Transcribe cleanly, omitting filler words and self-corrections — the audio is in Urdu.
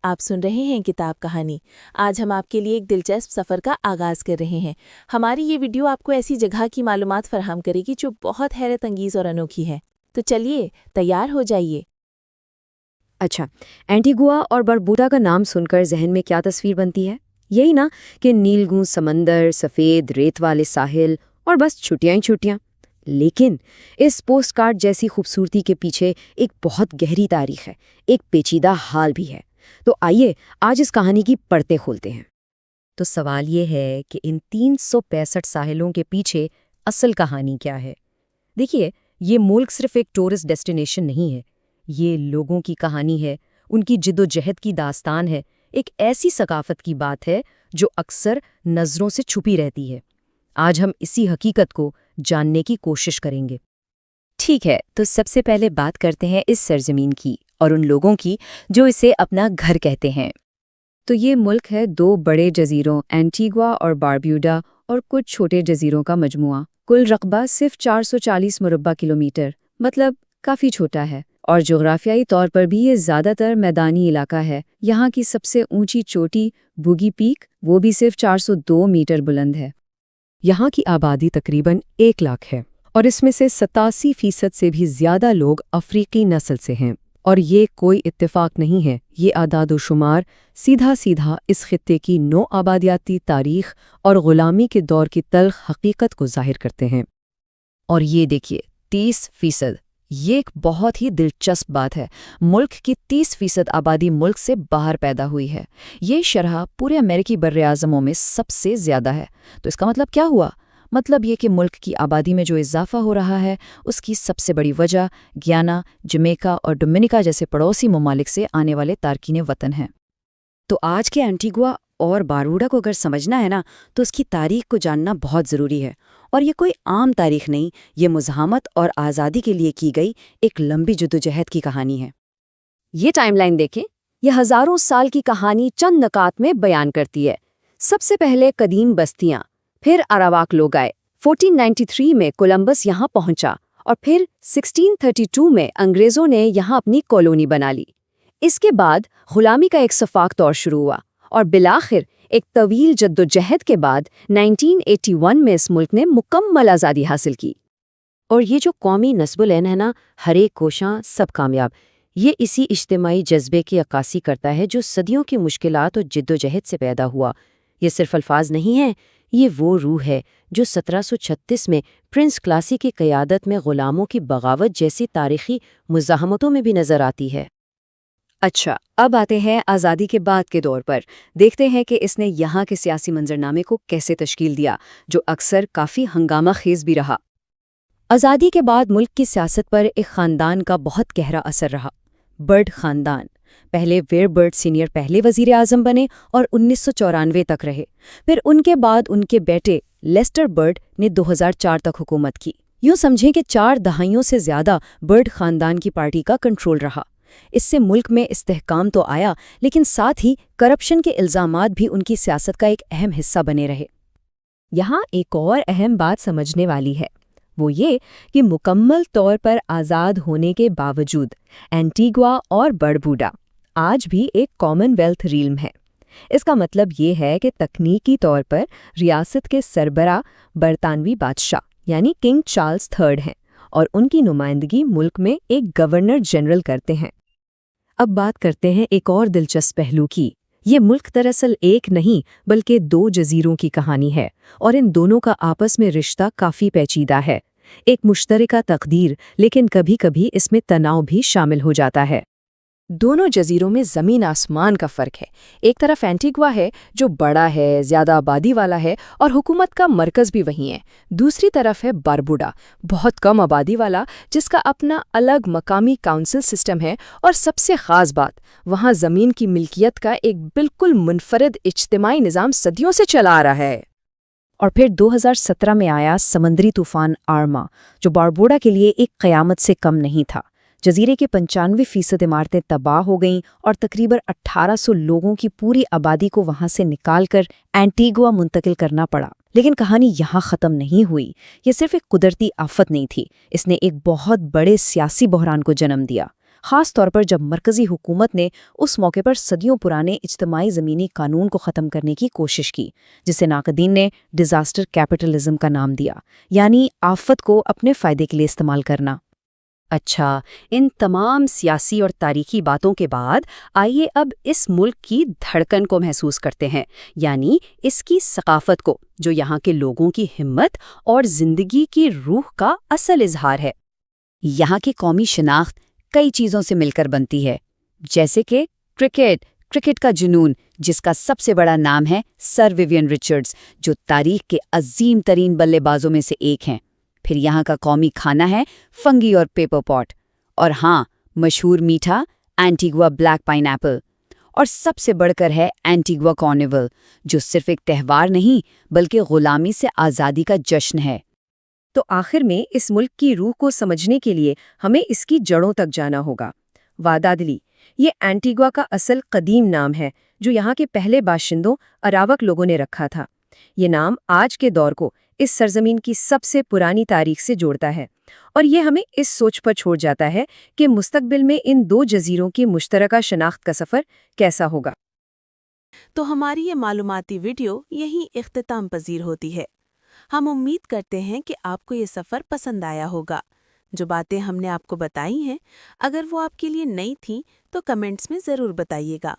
آپ سن رہے ہیں کتاب کہانی۔ آج ہم آپ کے لیے ایک دلچسپ سفر کا آغاز کر رہے ہیں۔ ہماری یہ ویڈیو آپ کو ایسی جگہ کی معلومات فراہم کرے گی جو بہت حیرت انگیز اور انوکھی ہے۔ تو چلیے تیار ہو جائیے۔ اچھا، اینٹیگوا اور بربودا کا نام سن کر ذہن میں کیا تصویر بنتی ہے؟ یہی نا کہ نیلگوں سمندر، سفید ریت والے ساحل اور بس چھٹیاں ہی چھٹیاں۔ لیکن اس پوسٹ کارڈ جیسی خوبصورتی کے پیچھے ایک بہت گہری تاریخ ہے، ایک پیچیدہ حال بھی ہے۔ تو آئیے آج اس کہانی کی پرتیں کھولتے ہیں۔ تو سوال یہ ہے کہ ان 365 ساحلوں کے پیچھے اصل کہانی کیا ہے؟ دیکھیے، یہ ملک صرف ایک ٹورسٹ ڈیسٹینیشن نہیں ہے، یہ لوگوں کی کہانی ہے، ان کی جد و جہد کی داستان ہے، ایک ایسی ثقافت کی بات ہے جو اکثر نظروں سے چھپی رہتی ہے۔ آج ہم اسی حقیقت کو جاننے کی کوشش کریں گے۔ ٹھیک ہے، تو سب سے پہلے بات کرتے ہیں اس سرزمین کی اور ان لوگوں کی جو اسے اپنا گھر کہتے ہیں۔ تو یہ ملک ہے 2 بڑے جزیروں اینٹیگوا اور باربیوڈا اور کچھ چھوٹے جزیروں کا مجموعہ۔ کل رقبہ صرف 440 مربع کلومیٹر، مطلب کافی چھوٹا ہے، اور جغرافیائی طور پر بھی یہ زیادہ تر میدانی علاقہ ہے۔ یہاں کی سب سے اونچی چوٹی بوگی پیک، وہ بھی صرف 402 میٹر بلند ہے۔ یہاں کی آبادی تقریباً 1 لاکھ ہے، اور اس میں سے 87% سے بھی زیادہ لوگ افریقی نسل سے ہیں۔ اور یہ کوئی اتفاق نہیں ہے، یہ اعداد و شمار سیدھا اس خطے کی نو آبادیاتی تاریخ اور غلامی کے دور کی تلخ حقیقت کو ظاہر کرتے ہیں۔ اور یہ دیکھیے 30%، یہ ایک بہت ہی دلچسپ بات ہے۔ ملک کی 30% آبادی ملک سے باہر پیدا ہوئی ہے۔ یہ شرح پورے امریکی براعظموں میں سب سے زیادہ ہے۔ تو اس کا مطلب کیا ہوا؟ مطلب یہ کہ ملک کی آبادی میں جو اضافہ ہو رہا ہے اس کی سب سے بڑی وجہ گیانا، جمیکا اور ڈومینیکا جیسے پڑوسی ممالک سے آنے والے تارکین وطن ہیں۔ تو آج کے اینٹیگوا اور باربوڈا کو اگر سمجھنا ہے نا تو اس کی تاریخ کو جاننا بہت ضروری ہے۔ اور یہ کوئی عام تاریخ نہیں، یہ مزاحمت اور آزادی کے لیے کی گئی ایک لمبی جدوجہد کی کہانی ہے۔ یہ ٹائم لائن دیکھیں، یہ ہزاروں سال کی کہانی چند نکات میں بیان کرتی ہے۔ سب سے پہلے قدیم بستیاں، پھر اراواک لوگ آئے۔ 1493 میں کولمبس یہاں پہنچا اور پھر 1632 میں انگریزوں نے یہاں اپنی کالونی بنا لی۔ اس کے بعد غلامی کا ایک سفاق دور شروع ہوا اور بالآخر ایک طویل جدوجہد کے بعد 1981 میں اس ملک نے مکمل آزادی حاصل کی۔ اور یہ جو قومی نصب العین ہے نا، ہر ایک کوشاں سب کامیاب، یہ اسی اجتماعی جذبے کی عکاسی کرتا ہے جو صدیوں کی مشکلات اور جدوجہد سے پیدا ہوا۔ یہ صرف الفاظ نہیں ہیں، یہ وہ روح ہے جو 1736 میں پرنس کلاسی کی قیادت میں غلاموں کی بغاوت جیسی تاریخی مزاحمتوں میں بھی نظر آتی ہے۔ اچھا، اب آتے ہیں آزادی کے بعد کے دور پر۔ دیکھتے ہیں کہ اس نے یہاں کے سیاسی منظرنامے کو کیسے تشکیل دیا، جو اکثر کافی ہنگامہ خیز بھی رہا۔ آزادی کے بعد ملک کی سیاست پر ایک خاندان کا بہت گہرا اثر رہا، برڈ خاندان۔ پہلے ویر برڈ سینئر پہلے وزیر اعظم بنے اور 1994 تک رہے۔ پھر ان کے بعد ان کے بیٹے لیسٹر برڈ نے 2004 تک حکومت کی۔ یوں سمجھیں کہ 4 دہائیوں سے زیادہ برڈ خاندان کی پارٹی کا کنٹرول رہا۔ اس سے ملک میں استحکام تو آیا، لیکن ساتھ ہی کرپشن کے الزامات بھی ان کی سیاست کا ایک اہم حصہ بنے رہے۔ یہاں ایک اور اہم بات سمجھنے والی ہے، وہ یہ کہ مکمل طور پر آزاد ہونے کے باوجود اینٹیگوا اور بربوڈا آج بھی ایک کامن ویلتھ ریلم ہے۔ اس کا مطلب یہ ہے کہ تکنیکی طور پر ریاست کے سربراہ برطانوی بادشاہ یعنی کنگ چارلز III ہیں، اور ان کی نمائندگی ملک میں ایک گورنر جنرل کرتے ہیں۔ اب بات کرتے ہیں ایک اور دلچسپ پہلو کی۔ یہ ملک دراصل ایک نہیں بلکہ 2 جزیروں کی کہانی ہے، اور ان دونوں کا آپس میں رشتہ کافی پیچیدہ ہے۔ ایک مشترکہ تقدیر، لیکن کبھی کبھی اس میں تناؤ بھی شامل ہو جاتا ہے۔ دونوں جزیروں میں زمین آسمان کا فرق ہے۔ ایک طرف اینٹیگوا ہے جو بڑا ہے، زیادہ آبادی والا ہے اور حکومت کا مرکز بھی وہیں ہے۔ دوسری طرف ہے باربوڈا، بہت کم آبادی والا، جس کا اپنا الگ مقامی کونسل سسٹم ہے، اور سب سے خاص بات، وہاں زمین کی ملکیت کا ایک بالکل منفرد اجتماعی نظام صدیوں سے چلا آ رہا ہے۔ اور پھر 2017 میں آیا سمندری طوفان آرما، جو باربوڈا کے لیے ایک قیامت سے کم نہیں تھا۔ جزیرے کے 95% عمارتیں تباہ ہو گئیں اور تقریباً 1800 لوگوں کی پوری آبادی کو وہاں سے نکال کر اینٹیگوا منتقل کرنا پڑا۔ لیکن کہانی یہاں ختم نہیں ہوئی۔ یہ صرف ایک قدرتی آفت نہیں تھی، اس نے ایک بہت بڑے سیاسی بحران کو جنم دیا۔ خاص طور پر جب مرکزی حکومت نے اس موقع پر صدیوں پرانے اجتماعی زمینی قانون کو ختم کرنے کی کوشش کی، جسے ناقدین نے ڈیزاسٹر کیپٹلزم کا نام دیا، یعنی آفت کو اپنے فائدے کے لیے استعمال کرنا۔ اچھا، ان تمام سیاسی اور تاریخی باتوں کے بعد آئیے اب اس ملک کی دھڑکن کو محسوس کرتے ہیں، یعنی اس کی ثقافت کو، جو یہاں کے لوگوں کی ہمت اور زندگی کی روح کا اصل اظہار ہے۔ یہاں کی قومی شناخت کئی چیزوں سے مل کر بنتی ہے، جیسے کہ کرکٹ کا جنون، جس کا سب سے بڑا نام ہے سر ویوین رچرڈز، جو تاریخ کے عظیم ترین بلے بازوں میں سے ایک ہیں۔ پھر یہاں کا قومی کھانا ہے فنگی اور پیپر پاٹ، اور ہاں، مشہور میٹھا اینٹیگوا بلیک پائن ایپل، اور سب سے بڑھ کر ہے اینٹیگوا کارنیول، جو صرف ایک تہوار نہیں بلکہ غلامی سے آزادی کا جشن ہے۔ تو آخر میں اس ملک کی روح کو سمجھنے کے لیے ہمیں اس کی جڑوں تک جانا ہوگا۔ وادادلی، یہ اینٹیگوا کا اصل قدیم نام ہے جو یہاں کے پہلے باشندوں اراوک لوگوں نے رکھا تھا۔ یہ نام آج کے دور کو اس سرزمین کی سب سے پرانی تاریخ سے جوڑتا ہے، اور یہ ہمیں اس سوچ پر چھوڑ جاتا ہے کہ مستقبل میں ان دو جزیروں کی مشترکہ شناخت کا سفر کیسا ہوگا۔ تو ہماری یہ معلوماتی ویڈیو یہیں اختتام پذیر ہوتی ہے۔ ہم امید کرتے ہیں کہ آپ کو یہ سفر پسند آیا ہوگا۔ جو باتیں ہم نے آپ کو بتائی ہیں، اگر وہ آپ کے لیے نئی تھیں تو کمنٹس میں ضرور بتائیے گا۔